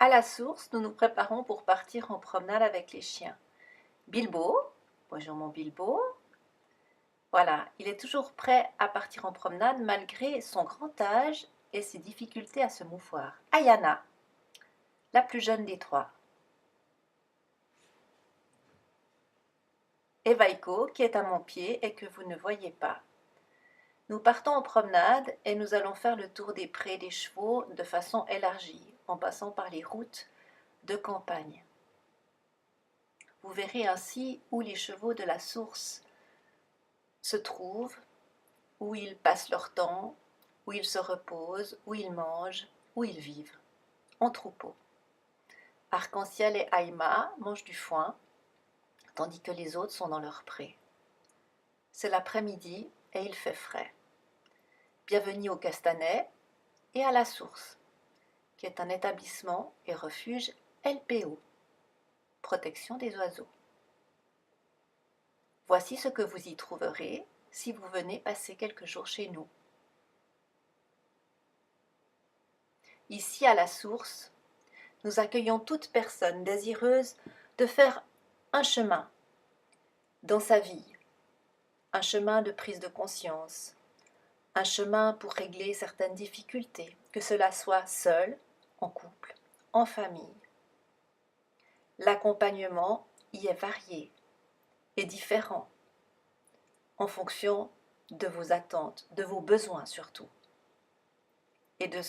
À la source, nous nous préparons pour partir en promenade avec les chiens. Bilbo, bonjour mon Bilbo. Voilà, il est toujours prêt à partir en promenade malgré son grand âge et ses difficultés à se mouvoir. Ayana, la plus jeune des trois. Et Vaiko, qui est à mon pied et que vous ne voyez pas. Nous partons en promenade et nous allons faire le tour des prés des chevaux de façon élargie, en passant par les routes de campagne. Vous verrez ainsi où les chevaux de la source se trouvent, où ils passent leur temps, où ils se reposent, où ils mangent, où ils vivent, en troupeau. Arc-en-ciel et Aïma mangent du foin, tandis que les autres sont dans leur pré. C'est l'après-midi et il fait frais. Bienvenue au Castanet et à la Source, qui est un établissement et refuge LPO, protection des oiseaux. Voici ce que vous y trouverez si vous venez passer quelques jours chez nous. Ici à la Source, nous accueillons toute personne désireuse de faire un chemin dans sa vie, un chemin de prise de conscience, un chemin pour régler certaines difficultés, que cela soit seul, en couple, en famille. L'accompagnement y est varié et différent en fonction de vos attentes, de vos besoins surtout, et de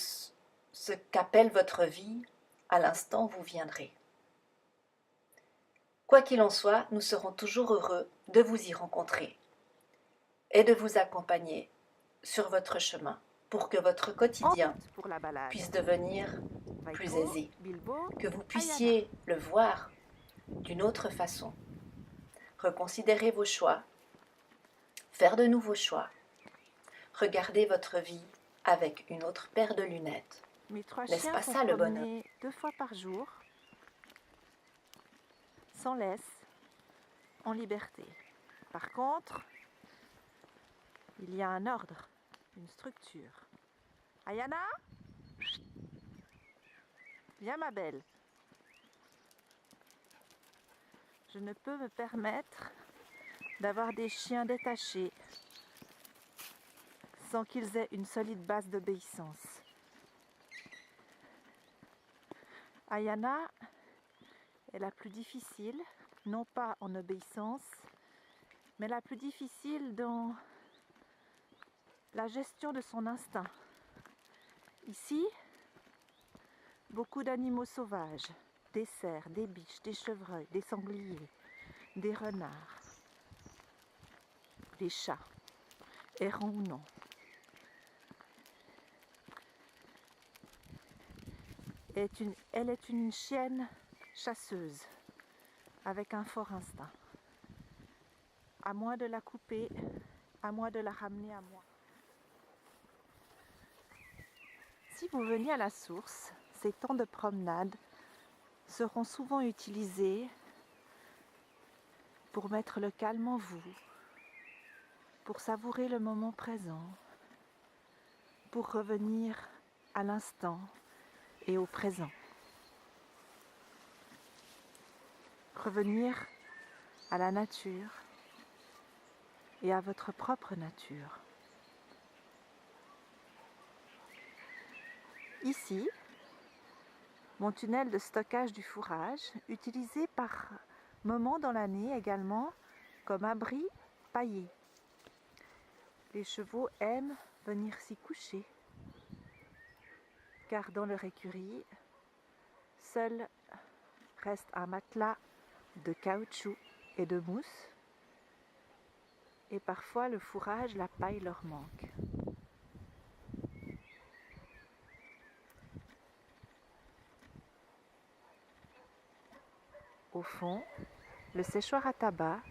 ce qu'appelle votre vie à l'instant où vous viendrez. Quoi qu'il en soit, nous serons toujours heureux de vous y rencontrer et de vous accompagner sur votre chemin pour que votre quotidien puisse devenir plus aisé, que vous puissiez le voir d'une autre façon. Reconsidérez vos choix, faire de nouveaux choix, regardez votre vie avec une autre paire de lunettes. Mes trois N'est-ce chiens pas sont ça le bonheur? promenés 2 fois par jour, sans laisse, en liberté. Par contre, il y a un ordre, une structure. Ayana, viens ma belle. Je ne peux me permettre d'avoir des chiens détachés sans qu'ils aient une solide base d'obéissance. Ayana est la plus difficile, non pas en obéissance, mais la plus difficile dans la gestion de son instinct. Ici, beaucoup d'animaux sauvages, des cerfs, des biches, des chevreuils, des sangliers, des renards, des chats, errants ou non. Elle est une chienne chasseuse avec un fort instinct. À moi de la couper, à moi de la ramener à moi. Si vous veniez à la source, ces temps de promenade seront souvent utilisés pour mettre le calme en vous, pour savourer le moment présent, pour revenir à l'instant et au présent. Revenir à la nature et à votre propre nature. Ici, mon tunnel de stockage du fourrage, utilisé par moments dans l'année également comme abri paillé. Les chevaux aiment venir s'y coucher, car dans leur écurie, seul reste un matelas de caoutchouc et de mousse, et parfois le fourrage, la paille leur manque. Au fond, le séchoir à tabac,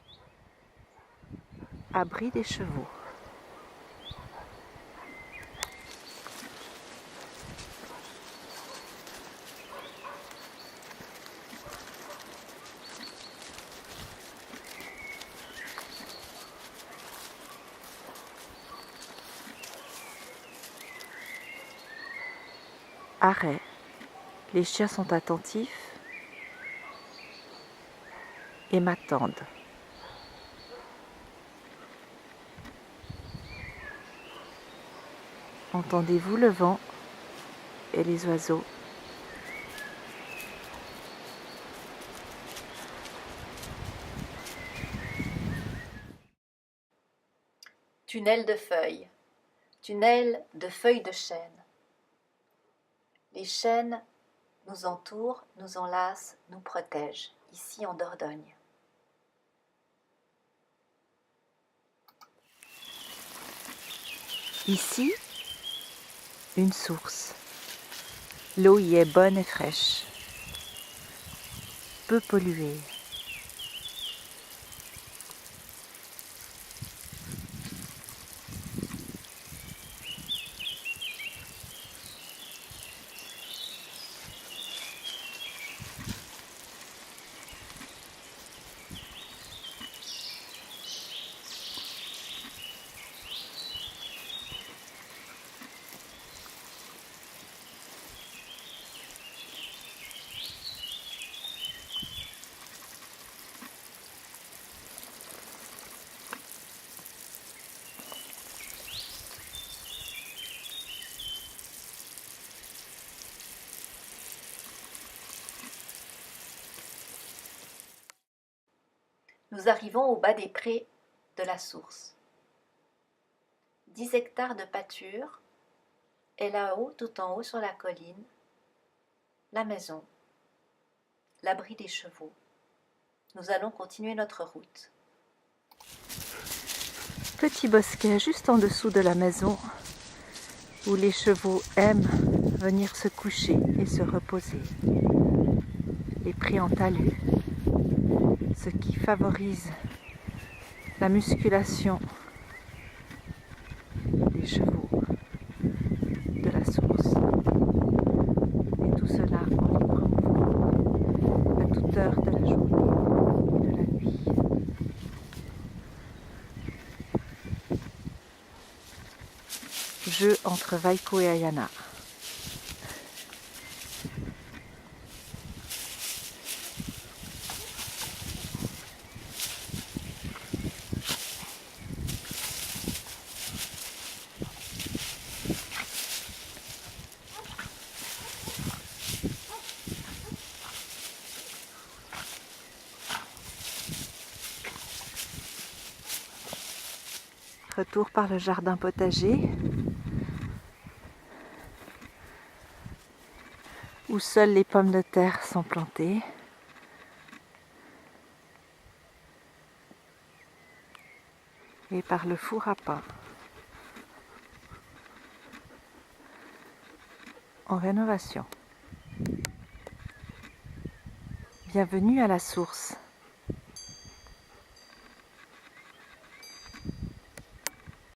abri des chevaux. Arrêt Les chiens sont attentifs et m'attendent. Entendez-vous le vent et les oiseaux? Tunnel de feuilles de chêne. Les chênes nous entourent, nous enlacent, nous protègent, ici en Dordogne. Ici, une source. L'eau y est bonne et fraîche, peu polluée. Nous arrivons au bas des prés de la source. 10 hectares de pâture, et là-haut, tout en haut sur la colline, la maison, l'abri des chevaux. Nous allons continuer notre route. Petit bosquet juste en dessous de la maison où les chevaux aiment venir se coucher et se reposer. Les prés en talus, ce qui favorise la musculation des chevaux de la source. Et tout cela en libre mouvement à toute heure de la journée et de la nuit. Jeu entre Vaiko et Ayana. Retour par le jardin potager où seules les pommes de terre sont plantées. Et par le four à pain en rénovation. Bienvenue à la source.